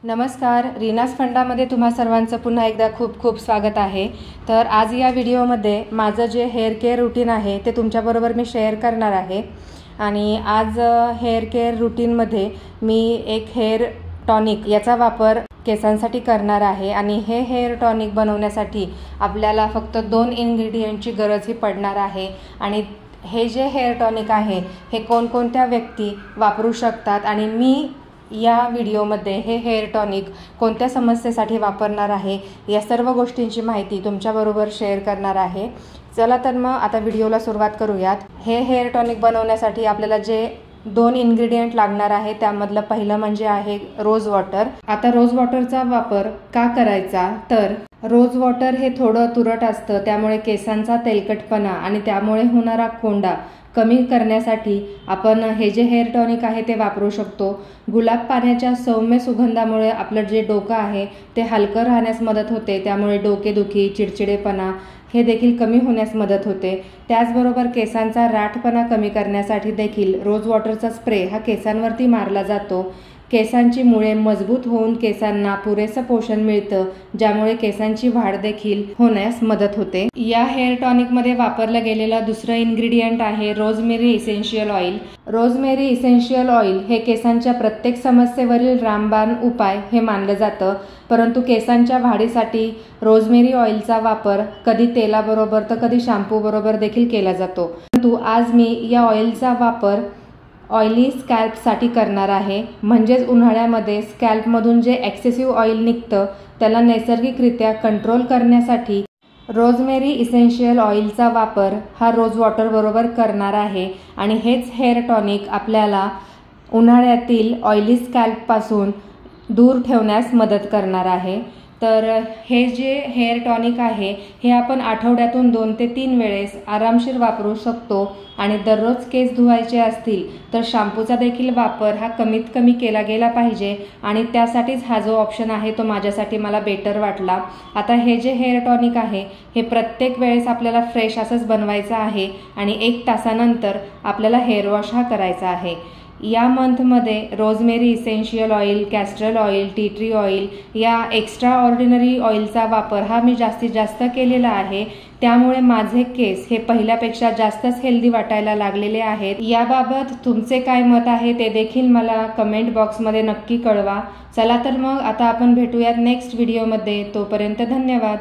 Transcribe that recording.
नमस्कार, रीनास फंडामध्ये तुम्हा सर्वांचं पुन्हा एकदा खूप खूप स्वागत आहे। तर आज या व्हिडिओमध्ये माझं जे हेअर केअर रूटीन आहे ते तुमच्याबरोबर मी शेअर करणार आहे। आणि आज हेअर केअर रूटीनमध्ये मी एक हेअर टॉनिक याचा वापर केसांसाठी करणार आहे। आणि हे हेअर टॉनिक बनवण्यासाठी आपल्याला फक्त 2 इन्ग्रेडियंटची गरज ही पडणार आहे। आणि हे जे हेअर टॉनिक आहे हे कोणकोणत्या व्यक्ती वापरू शकतात आणि मी या व्हिडिओमध्ये हे हेअर टॉनिक कोणत्या समस्येसाठी वापरणार आहे या सर्व गोष्टींची माहिती तुमच्याबरोबर शेअर करणार आहे। चला तर मग आता व्हिडिओला सुरुवात करूयात। हे हेअर टॉनिक बनवण्यासाठी आपल्याला जे 2 इन्ग्रेडियंट लागणार आहे त्यामधलं पहिलं म्हणजे आहे रोज वॉटर। आता रोज वॉटरचा वापर का करायचा तर रोज वॉटर हे थोडं तुरट असतं, त्यामुळे केसांचा तेलकटपणा आणि त्यामुळे होणारा कोंडा कमी करण्यासाठी आपण हे जे हेअर टॉनिक आहे ते वापरू शकतो। गुलाब पाण्याच्या सौम्य सुगंधामुळे आपलं जे डोकं आहे ते हलकं राहण्यास मदत होते, त्यामुळे डोकेदुखी, चिडचिडेपणा हे देखील कमी होण्यास मदत होते। त्याचबरोबर केसांचा राठपणा कमी करण्यासाठी देखील रोज वॉटरचा स्प्रे हा केसांवरती मारला जातो। केसांची मुळे मजबूत होऊन केसांना पुरेसं पोषण मिळतं, ज्यामुळे केसांची वाढ देखील होण्यास मदत होते। या हेअर टॉनिकमध्ये वापरलं गेलेलं दुसरं इन्ग्रेडियंट आहे rosemary essential oil. Rosemary essential oil हे केसांच्या प्रत्येक समस्येवरील रामबाण उपाय हे मानलं जातं, परंतु केसांच्या वाढीसाठी रोजमेरी ऑइलचा वापर कधी तेलाबरोबर तर कधी शॅम्पू बरोबर देखील केला जातो। परंतु आज मी या ऑइलचा वापर ऑइली स्कॅल्पसाठी करणार आहे। म्हणजेच उन्हाळ्यामध्ये स्कॅल्पमधून जे एक्सेसिव्ह ऑइल निघतं त्याला नैसर्गिकरित्या कंट्रोल करण्यासाठी रोजमेरी इसेन्शियल ऑइलचा वापर हा रोज वॉटर बरोबर करणार आहे। आणि हेच हेअर टॉनिक आपल्याला उन्हाळ्यातील ऑइली स्कॅल्पपासून दूर ठेवण्यास मदत करणार आहे। तर हे जे हेअर टॉनिक आहे हे आपण आठवड्यातून 2 ते 3 वेळेस आरामशीर वापरू शकतो। आणि दररोज केस धुवायचे असतील तर शॅम्पूचा देखील वापर हा कमीत कमी केला गेला पाहिजे, आणि त्यासाठीच हा जो ऑप्शन आहे तो माझ्यासाठी मला बेटर वाटला। आता हे जे हेअर टॉनिक आहे हे प्रत्येक वेळेस आपल्याला फ्रेश असंच बनवायचं आहे आणि 1 तासानंतर आपल्याला हेअर वॉश हा करायचा आहे। या मंथमध्ये rosemary essential oil, castor oil, tea tree oil या एक्स्ट्रा ऑर्डिनरी ऑइलचा वापर हा मी जास्तीत जास्त केलेला आहे, त्यामुळे माझे केस हे पहिल्यापेक्षा जास्तच हेल्दी वाटायला लागलेले आहेत। याबाबत तुमचे काय मत आहे ते देखील मला कमेंट बॉक्समध्ये नक्की कळवा। चला तर मग आता आपण भेटूयात नेक्स्ट व्हिडिओमध्ये। तोपर्यंत धन्यवाद।